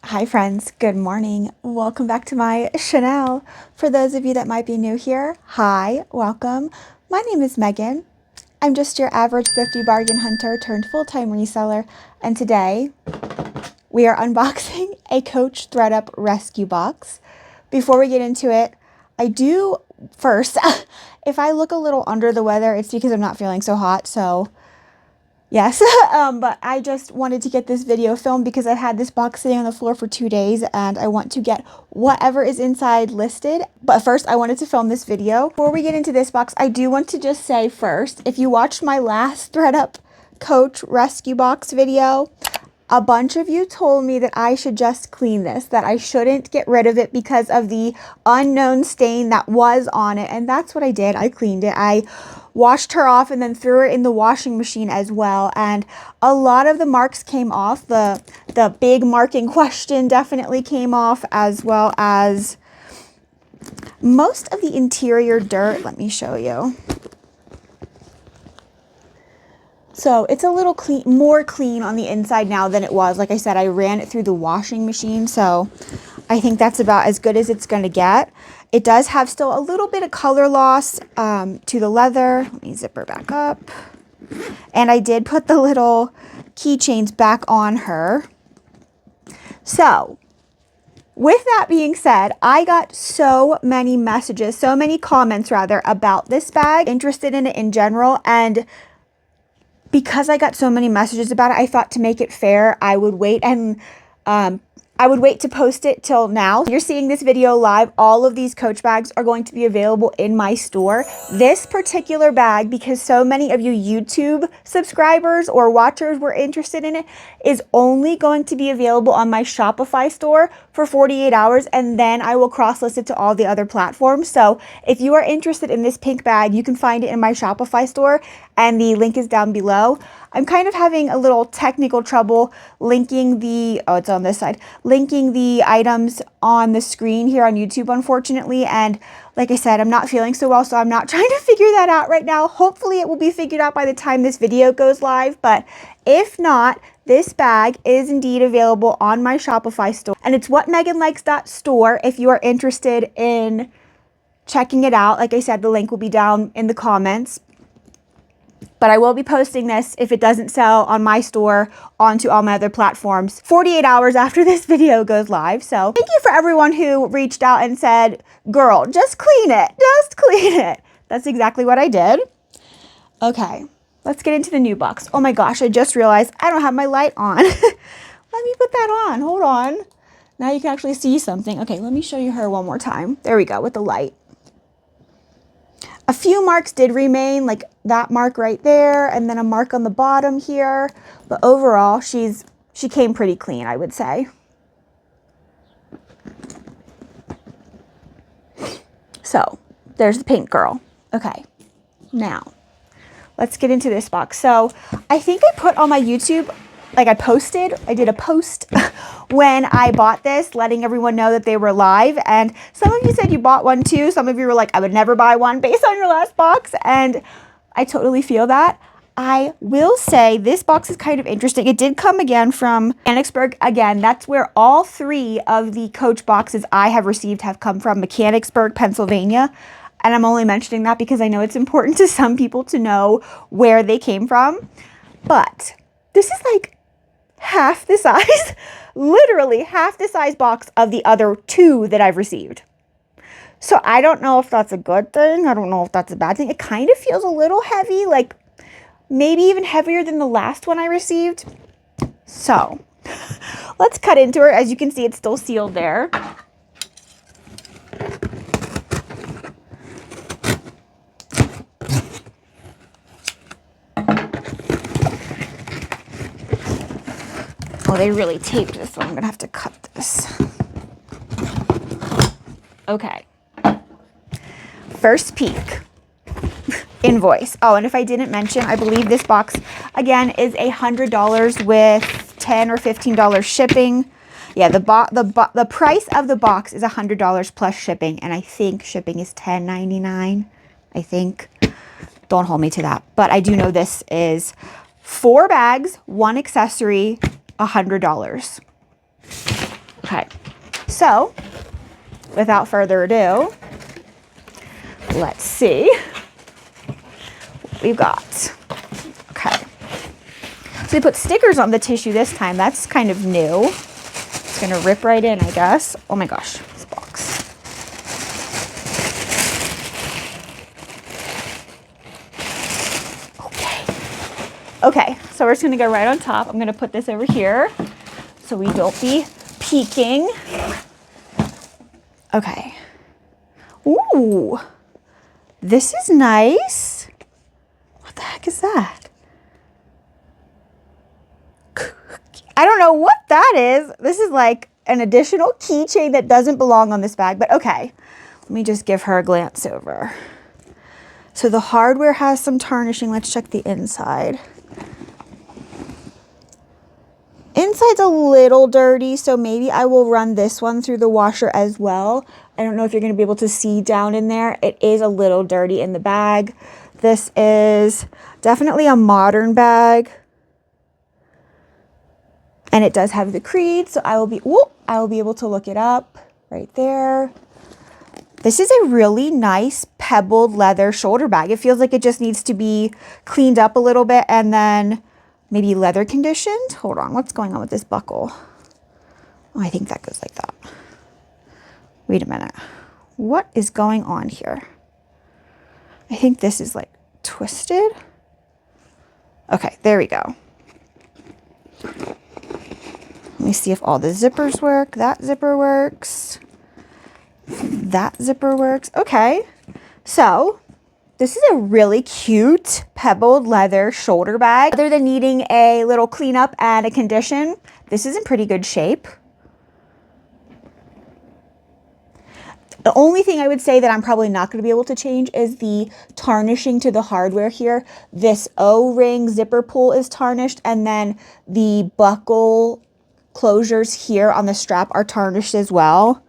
Hi friends, good morning. Welcome back to my channel. For those of you that might be new here, hi, welcome. My name is Megan. I'm just your average thrifty bargain hunter turned full-time reseller, and today we are unboxing a Coach ThredUp Rescue Box. Before we get into it, I do first, if I look a little under the weather, it's because I'm not feeling so hot, so yes, but I just wanted to get this video filmed because I've had this box sitting on the floor for 2 days and I want to get whatever is inside listed. But first, I wanted to film this video. Before we get into this box, I do want to just say first, if you watched my last ThredUp Coach Rescue Box video, a bunch of you told me that I should just clean this, that I shouldn't get rid of it because of the unknown stain that was on it. And that's what I did. I cleaned it. I washed her off and then threw it in the washing machine as well. And a lot of the marks came off. The big mark in question definitely came off, as well as most of the interior dirt. Let me show you. So it's a little more clean on the inside now than it was. Like I said, I ran it through the washing machine, so I think that's about as good as it's going to get. It does have still a little bit of color loss to the leather. Let me zip her back up. And I did put the little keychains back on her. So with that being said, I got so many messages, so many comments rather, about this bag, interested in it in general, and because I got so many messages about it, I thought to make it fair, I would wait to post it till now. You're seeing this video live. All of these Coach bags are going to be available in my store. This particular bag, because so many of you YouTube subscribers or watchers were interested in it, is only going to be available on my Shopify store for 48 hours, and then I will cross-list it to all the other platforms. So if you are interested in this pink bag, you can find it in my Shopify store, and the link is down below. I'm kind of having a little technical trouble linking the, oh, it's on this side, linking the items on the screen here on YouTube, unfortunately. And like I said, I'm not feeling so well, so I'm not trying to figure that out right now. Hopefully it will be figured out by the time this video goes live, but if not, this bag is indeed available on my Shopify store, and it's whatmeganlikes.store if you are interested in checking it out. Like I said, the link will be down in the comments. But I will be posting this, if it doesn't sell on my store, onto all my other platforms 48 hours after this video goes live. So thank you for everyone who reached out and said, girl, just clean it. Just clean it. That's exactly what I did. Okay, let's get into the new box. Oh my gosh, I just realized I don't have my light on. Let me put that on. Hold on. Now you can actually see something. Okay, let me show you her one more time. There we go, with the light. A few marks did remain, like that mark right there, and then a mark on the bottom here. But overall, she came pretty clean, I would say. So there's the pink girl. Okay, now let's get into this box. So I think I put on my YouTube, like I did a post when I bought this, letting everyone know that they were live. And some of you said you bought one too. Some of you were like, I would never buy one based on your last box. And I totally feel that. I will say this box is kind of interesting. It did come again from Mechanicsburg. Again, that's where all 3 of the Coach boxes I have received have come from, Mechanicsburg, Pennsylvania. And I'm only mentioning that because I know it's important to some people to know where they came from. But this is like half the size, literally half the size box of the other 2 that I've received. So I don't know if that's a good thing. I don't know if that's a bad thing. It kind of feels a little heavy, like maybe even heavier than the last one I received. So let's cut into her. As you can see, it's still sealed there. Oh, they really taped this, so I'm gonna have to cut this. Okay. First peek. Invoice. Oh, and if I didn't mention, I believe this box, again, is $100 with $10 or $15 shipping. Yeah, the price of the box is $100 plus shipping, and I think shipping is $10.99. I think. Don't hold me to that. But I do know this is 4 bags, 1 accessory, $100. Okay, so without further ado, let's see what we've got. Okay, so we put stickers on the tissue this time. That's kind of new. It's gonna rip right in, I guess. Oh my gosh, this box. Okay, so we're just gonna go right on top. I'm gonna put this over here so we don't be peeking. Okay. Ooh, this is nice. What the heck is that? I don't know what that is. This is like an additional keychain that doesn't belong on this bag, but okay. Let me just give her a glance over. So the hardware has some tarnishing. Let's check the inside. Inside's a little dirty, so maybe I will run this one through the washer as well. I don't know if you're going to be able to see down in there. It is a little dirty in the bag. This is definitely a modern bag. And it does have the creed, so I will be able to look it up right there. This is a really nice pebbled leather shoulder bag. It feels like it just needs to be cleaned up a little bit and then maybe leather conditioned. Hold on, what's going on with this buckle? Oh, I think that goes like that. Wait a minute. What is going on here? I think this is like twisted. Okay, there we go. Let me see if all the zippers work. That zipper works. That zipper works. Okay, so this is a really cute pebbled leather shoulder bag. Other than needing a little cleanup and a condition, this is in pretty good shape. The only thing I would say that I'm probably not going to be able to change is the tarnishing to the hardware here. This O-ring zipper pull is tarnished, and then the buckle closures here on the strap are tarnished as well.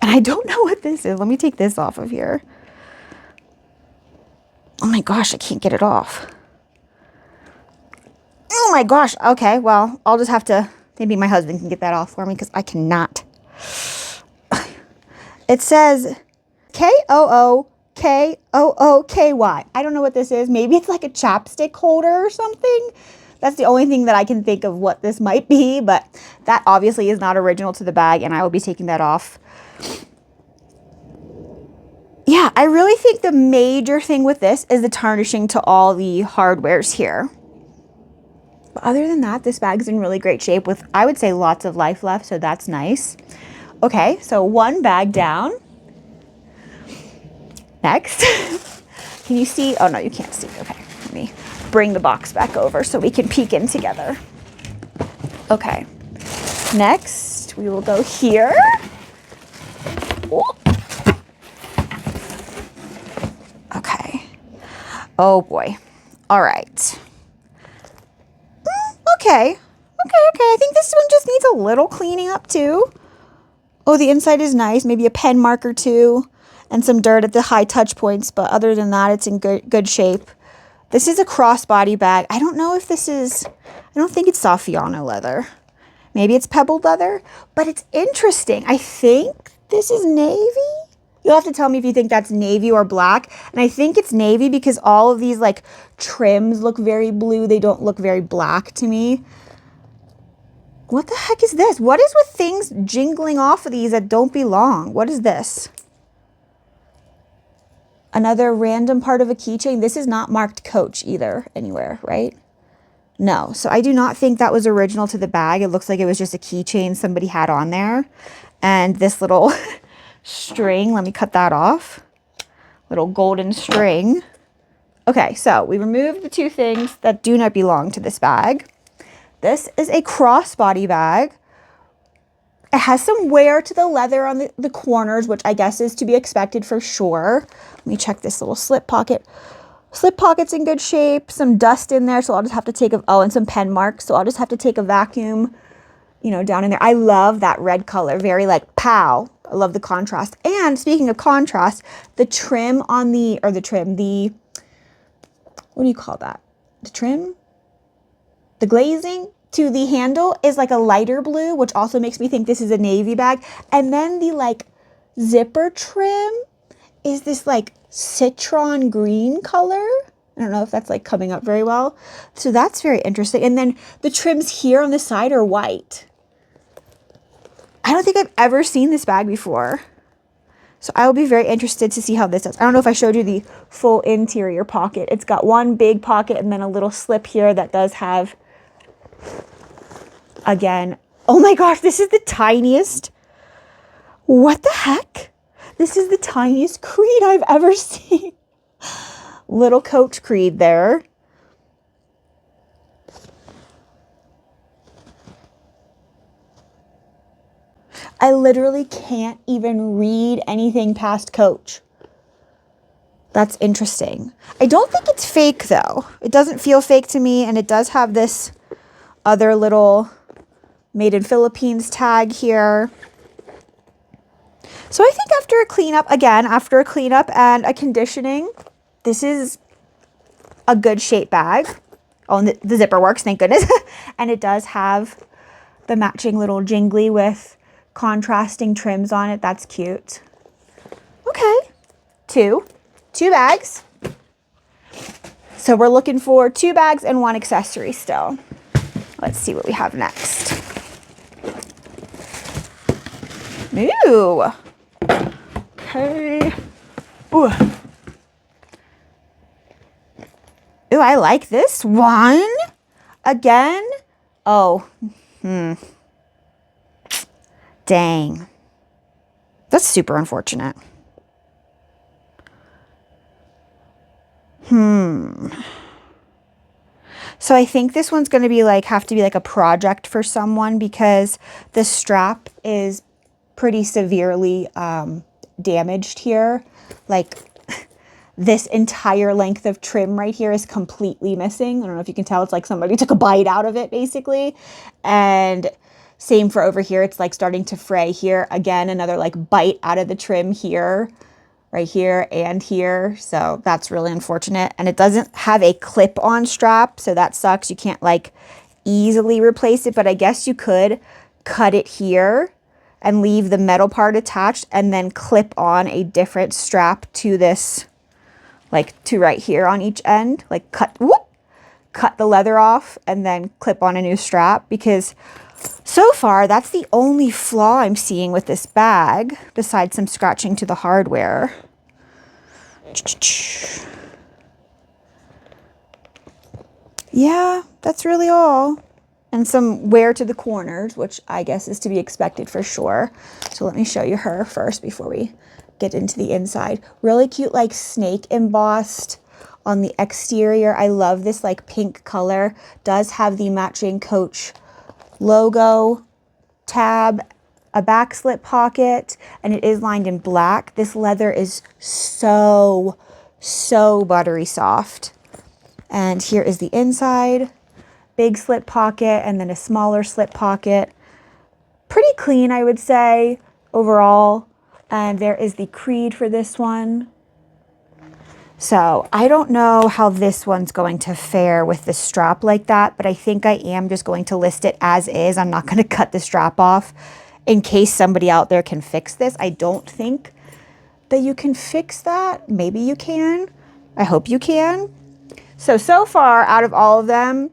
And I don't know what this is. Let me take this off of here. Oh my gosh, I can't get it off. Oh my gosh. Okay, well, I'll just have to, maybe my husband can get that off for me because I cannot. It says K-O-O-K-O-O-K-Y. I don't know what this is. Maybe it's like a chapstick holder or something. That's the only thing that I can think of what this might be, but that obviously is not original to the bag, and I will be taking that off. Yeah, I really think the major thing with this is the tarnishing to all the hardwares here. But other than that, this bag's in really great shape with, I would say, lots of life left, so that's nice. Okay, so one bag down. Next. Can you see? Oh, no, you can't see. Okay, let me bring the box back over so we can peek in together. Okay, next we will go here. Okay. Oh boy. All right. Okay. I think this one just needs a little cleaning up too. Oh, the inside is nice. Maybe a pen mark or two and some dirt at the high touch points. But other than that, it's in good shape. This is a crossbody bag. I don't know if this is, I don't think it's Saffiano leather. Maybe it's pebbled leather, but it's interesting. I think this is navy. You'll have to tell me if you think that's navy or black. And I think it's navy because all of these like trims look very blue. They don't look very black to me. What the heck is this? What is with things jingling off of these that don't belong? What is this? Another random part of a keychain. This is not marked Coach either anywhere, right? No. So I do not think that was original to the bag. It looks like it was just a keychain somebody had on there. And this little string, let me cut that off. Little golden string. Okay, so we removed the two things that do not belong to this bag. This is a crossbody bag. It has some wear to the leather on the corners, which I guess is to be expected for sure. Let me check this little slip pocket. Slip pocket's in good shape. Some dust in there, so I'll just have to take a, oh, and some pen marks. So I'll just have to take a vacuum, you know, down in there. I love that red color, very like pow. I love the contrast. And speaking of contrast, the trim on the, or the trim, the, what do you call that? The trim? The glazing to the handle is like a lighter blue, which also makes me think this is a navy bag. And then the like zipper trim is this like citron green color. I don't know if that's like coming up very well. So that's very interesting. And then the trims here on the side are white. I don't think I've ever seen this bag before. So I will be very interested to see how this does. I don't know if I showed you the full interior pocket. It's got one big pocket and then a little slip here that does have, again, oh my gosh, this is the tiniest. What the heck? This is the tiniest Creed I've ever seen. Little Coach Creed there. I literally can't even read anything past Coach. That's interesting. I don't think it's fake though. It doesn't feel fake to me, and it does have this other little Made in Philippines tag here. So I think after a cleanup, again, after a cleanup and a conditioning, this is a good shape bag. Oh, and the zipper works, thank goodness. And it does have the matching little jingly with contrasting trims on it. That's cute. Okay, two bags. So we're looking for 2 bags and 1 accessory still. Let's see what we have next. Ooh. Okay. Ooh. Ooh, I like this one. Again. Oh. Dang. That's super unfortunate. So I think this one's going to be like, have to be like a project for someone, because the strap is pretty severely damaged here. Like this entire length of trim right here is completely missing. I don't know if you can tell, it's like somebody took a bite out of it basically. And same for over here. It's like starting to fray here. Again, another like bite out of the trim here, right here and here. So that's really unfortunate. And it doesn't have a clip-on strap, so that sucks. You can't like easily replace it, but I guess you could cut it here and leave the metal part attached and then clip on a different strap to this, like to right here on each end, like cut the leather off and then clip on a new strap, because so far that's the only flaw I'm seeing with this bag besides some scratching to the hardware. Yeah, that's really all. And some wear to the corners, which I guess is to be expected for sure. So let me show you her first before we get into the inside. Really cute, like snake embossed on the exterior. I love this like pink color. Does have the matching Coach logo, tab, a back slip pocket, and it is lined in black. This leather is so buttery soft. And here is the inside. Big slip pocket and then a smaller slip pocket. Pretty clean, I would say, overall. And there is the Creed for this one. So I don't know how this one's going to fare with the strap like that, but I think I am just going to list it as is. I'm not going to cut the strap off in case somebody out there can fix this. I don't think that you can fix that. Maybe you can. I hope you can. So far out of all of them,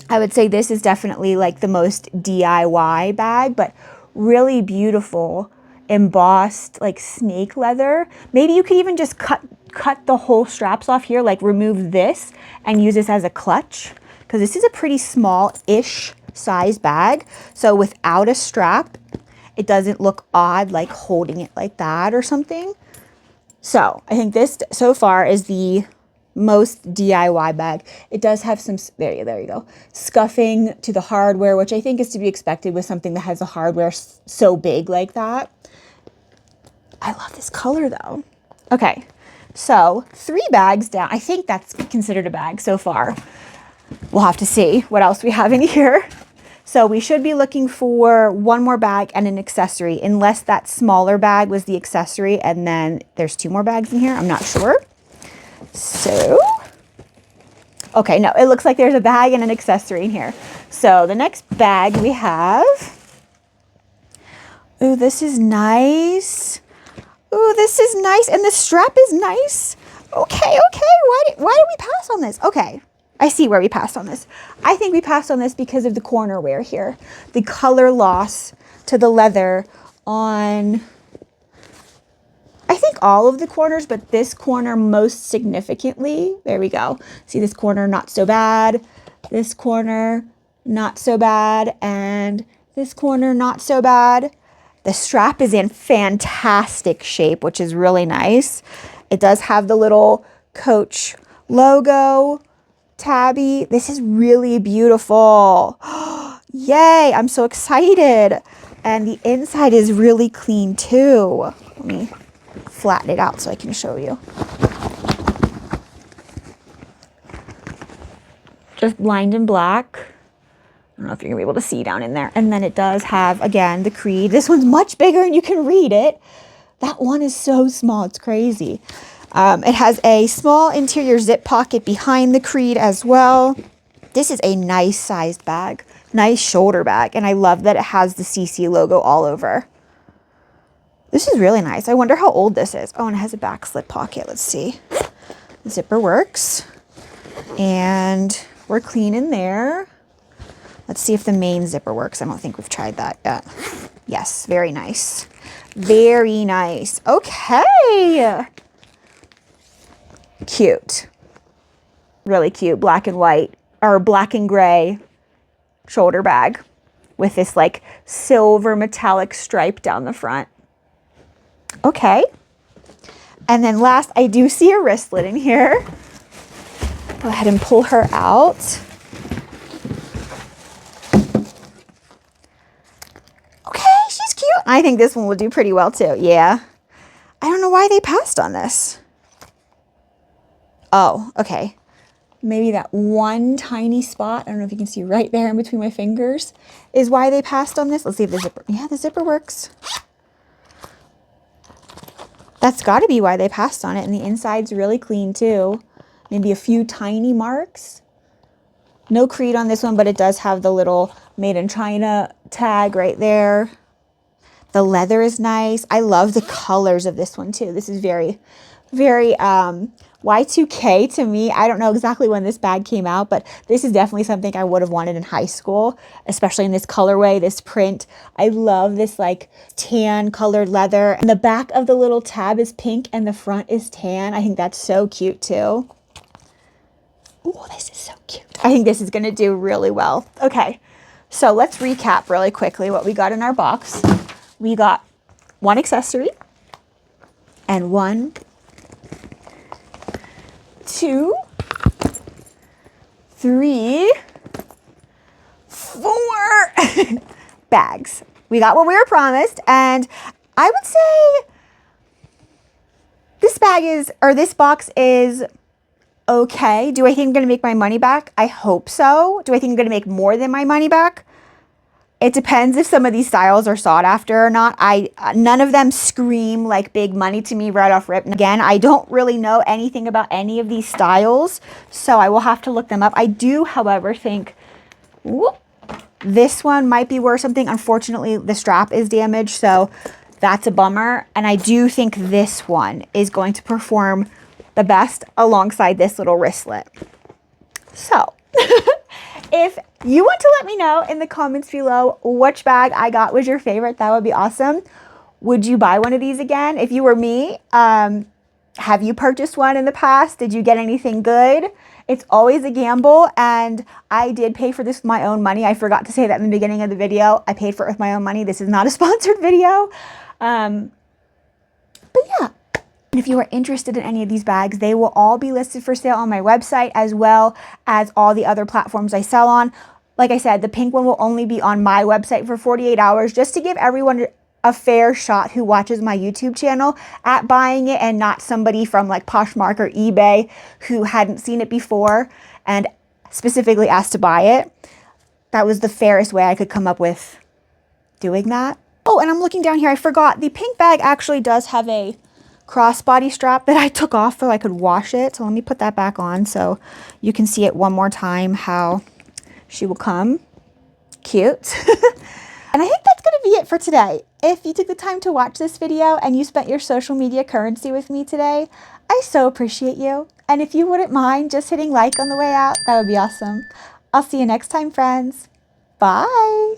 I would say this is definitely like the most DIY bag, but really beautiful embossed like snake leather. Maybe you could even just cut the whole straps off here, like remove this and use this as a clutch, because this is a pretty small-ish size bag. So without a strap, it doesn't look odd like holding it like that or something. So I think this so far is the most DIY bag. It does have some, there you go, scuffing to the hardware, which I think is to be expected with something that has a hardware so big like that. I love this color though. Okay, so 3 bags down. I think that's considered a bag so far. We'll have to see what else we have in here. So we should be looking for 1 more bag and an accessory, unless that smaller bag was the accessory and then there's 2 more bags in here. I'm not sure. So Okay, no, it looks like there's a bag and an accessory in here. So the next bag we have, ooh, this is nice. Ooh, this is nice, and the strap is nice. Okay, why did we pass on this? Okay, I see where we passed on this. I think we passed on this because of the corner wear here. The color loss to the leather on, I think all of the corners, but this corner most significantly. There we go. See this corner, not so bad. This corner, not so bad. And this corner, not so bad. The strap is in fantastic shape, which is really nice. It does have the little Coach logo, tabby. This is really beautiful. Yay, I'm so excited. And the inside is really clean too. Let me flatten it out so I can show you. Just lined in black. I don't know if you're gonna be able to see down in there. And then it does have, again, the creed. This one's much bigger and you can read it. That one is so small, it's crazy. It has a small interior zip pocket behind the creed as well. This is a nice sized bag, nice shoulder bag. And I love that it has the CC logo all over. This is really nice. I wonder how old this is. Oh, and it has a back slip pocket. Let's see. The zipper works. And we're clean in there. Let's see if the main zipper works. I don't think we've tried that yet. Yes, very nice. Very nice. Okay. Cute. Really cute. Black and white, or black and gray shoulder bag with this like silver metallic stripe down the front. Okay. And then last, I do see a wristlet in here. Go ahead and pull her out. I think this one will do pretty well too. Yeah. I don't know why they passed on this. Oh, okay. Maybe that one tiny spot, I don't know if you can see right there in between my fingers, is why they passed on this. Let's see if the zipper, yeah, the zipper works. That's got to be why they passed on it. And the inside's really clean too. Maybe a few tiny marks. No creed on this one, but it does have the little Made in China tag right there. The leather is nice. I love the colors of this one too. This is very, very Y2K to me. I don't know exactly when this bag came out, but this is definitely something I would have wanted in high school, especially in this colorway, this print. I love this like tan colored leather. And the back of the little tab is pink and the front is tan. I think that's so cute too. Oh, this is so cute. I think this is going to do really well. Okay, so let's recap really quickly what we got in our box. We got one accessory and 1, 2, 3, 4 bags. We got what we were promised, and I would say this bag is, or this box is okay. Do I think I'm going to make my money back? I hope so. Do I think I'm going to make more than my money back? It depends if some of these styles are sought after or not. None of them scream like big money to me right off rip. And again, I don't really know anything about any of these styles, so I will have to look them up. I do, however, think this one might be worth something. Unfortunately, the strap is damaged, so that's a bummer. And I do think this one is going to perform the best alongside this little wristlet. So if you want to let me know in the comments below which bag I got was your favorite, that would be awesome. Would you buy one of these again? If you were me, have you purchased one in the past? Did you get anything good? It's always a gamble, and I did pay for this with my own money. I forgot to say that in the beginning of the video. I paid for it with my own money. This is not a sponsored video. But yeah. And if you are interested in any of these bags, they will all be listed for sale on my website, as well as all the other platforms I sell on. Like I said, the pink one will only be on my website for 48 hours, just to give everyone a fair shot who watches my YouTube channel at buying it, and not somebody from like Poshmark or eBay who hadn't seen it before and specifically asked to buy it. That was the fairest way I could come up with doing that. Oh, and I'm looking down here. I forgot. The pink bag actually does have a crossbody strap that I took off so I could wash it. So let me put that back on so you can see it one more time how she will come. Cute. And I think that's going to be it for today. If you took the time to watch this video and you spent your social media currency with me today, I so appreciate you. And if you wouldn't mind just hitting like on the way out, that would be awesome. I'll see you next time, friends. Bye.